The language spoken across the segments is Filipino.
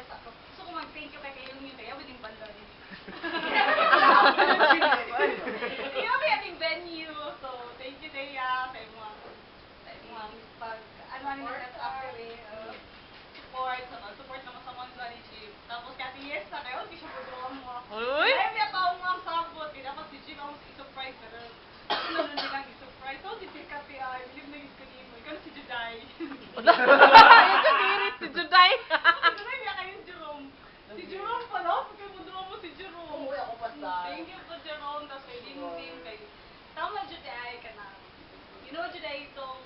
Gusto ko mag-thank you kay Kayong yun, kaya wiling bandon. Kaya may ating venue, so thank you Dea, kay mga pag, ano na set up kami, support naman sa mga ni Chip. Tapos kasi yes, na kayo, hindi siya pagawang mo. Uy! Kaya may ako ang sabot, dapat si Chip ang i-surprise, pero ano na nilang i-surprise. So, si Chip kasi, believe na yung kunin mo, ikaw na si Juday. Ayun siya, dirit si Juday. Si Juday, niya kayong Jerome. Si Jerome pala, pagkain mo doon mo si Jerome. Umuwi ako pa sa... Thank you po Jerome, tapos kay Dim kay... Tama Juday ka na. You know Juday, itong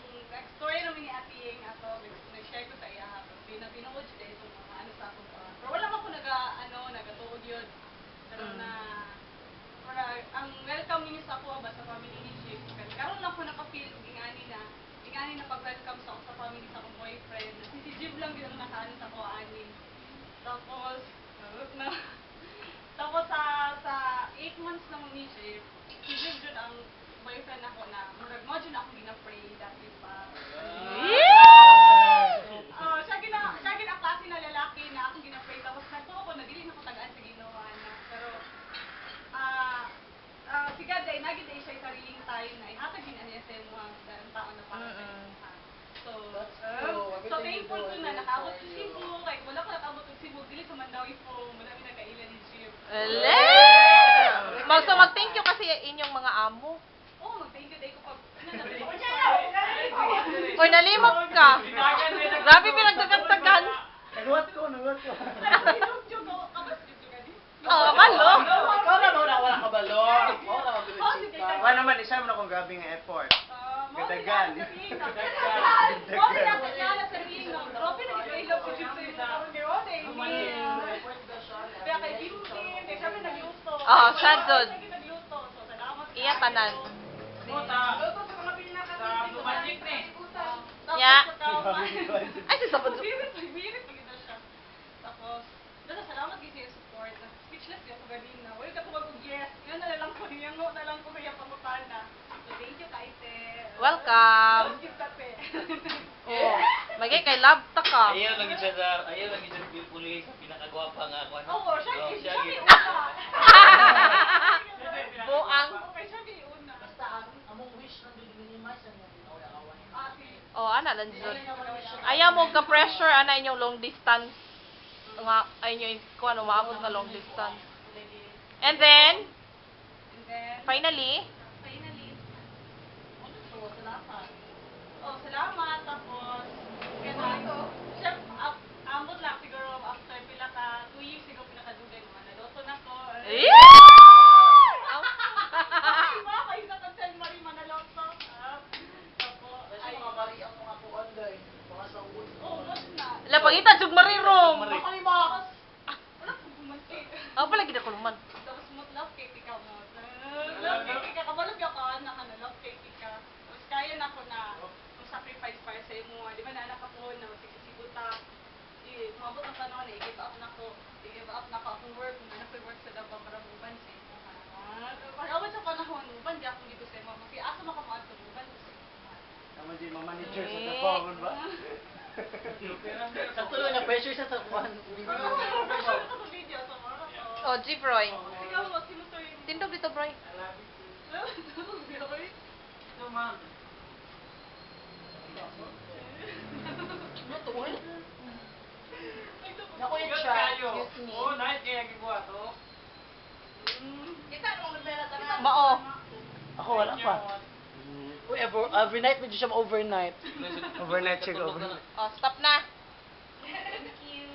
story namin ni Ate Ying, ato, nag-share ko sa iya, pinanood Juday itong mga ano sa akong pa. Pero wala ako nagatuod yun. Pero na... ang welcome niyo sa ako ba sa family ni Chip. Karon lang ko naka-feel ingani na pag-welcome sa ako sa family sa akong boyfriend. Si Jib lang din ang nakaan sa ako ani. Tapos tapos sa 8 months na mo ni Chip, si Jib jud ang boyfriend ako na murag mo jud ako gina-pray dati pa. Siya gina klase na lalaki na ako gina-pray tapos nagtuo ko na dili na ko tagaan sa Ginoo na. Pero si God ay nagid ay siya sariling time na ihatag din niya sa mga taon na para sa So thankful ko na nakaabot sa Cebu, kay wala ko nakaabot sa Cebu, dili sa Mandawi po, marami nagkailan ni Chip. Mag-thank you kasi inyong mga amo. Oo, mag-thank you day ko pag Oy, nalimot ka. Grabe pinagdagantagan. Naguhat ko. Oh, malo. Ikaw na wala ka balo. Wala naman, isa mo na kung grabe nga effort. Gadagan. Oh, sad dod. Iya tanan. Ya. Ay, si sabod. Tapos, salamat kasi yung support. Speechless din ako galing na. Wala ka tumagod yes. Yan na lang ko. Yan na lang ko kaya pamutana. So, thank you, Kaite. Welcome. Oh, magay kay love ta ka. Ayaw lang siya sa pipuli sa pinakagwapa nga ako. Oo, siya siya may una. Buang. Okay, siya may una. Basta among wish nang minimize ang away-away. Oh, ana lang dyan. Ayaw mo ka-pressure, ana inyong long distance. Nga, ayun kung ano, maabot na long distance. And then, finally, oh, salamat. Tapos, chef, ambot lang siguro after pila ka, 2 years siguro pinakadugay mo. Naluto na ko. Ay, ba? Kayo na kang San Marie Manaloto. Tapos, Kasi mga bari ang mga kuwan guys. Mga sa wood. oh, mas na. lapagita, jug marirong. Makalimakas. Wala kong bumantik. Oh, pala gina ko naman. Tapos mo love cake ka mo. Love cake ka. Kabalog ka ka na love cake ka. Tapos kaya na ko na sacrifice para sa imo. Di ba na anak ako na magsisiguta. Mabot ang tanong na i-give up na ko. I-give up na ko akong work. Kung anak ko work sa Davao para muban sa imo. Pag-awad sa panahon, muban di akong dito sa imo. Kasi asa makamaan sa muban sa imo. Naman din manager sa Davao, ba? Sa tuloy na pressure sa tapuan. Video sa mga to. Oh, G. Broy. Ikaw mo, sino to yung... Tindog dito, Broy. Nakulit siya. Excuse me. Oh, nice kaya gibuhat to. Kita nung nagmera tanan. Mao. Ako wala pa. Uy, every night medyo siya overnight. Overnight check over. Oh, stop na. Thank you.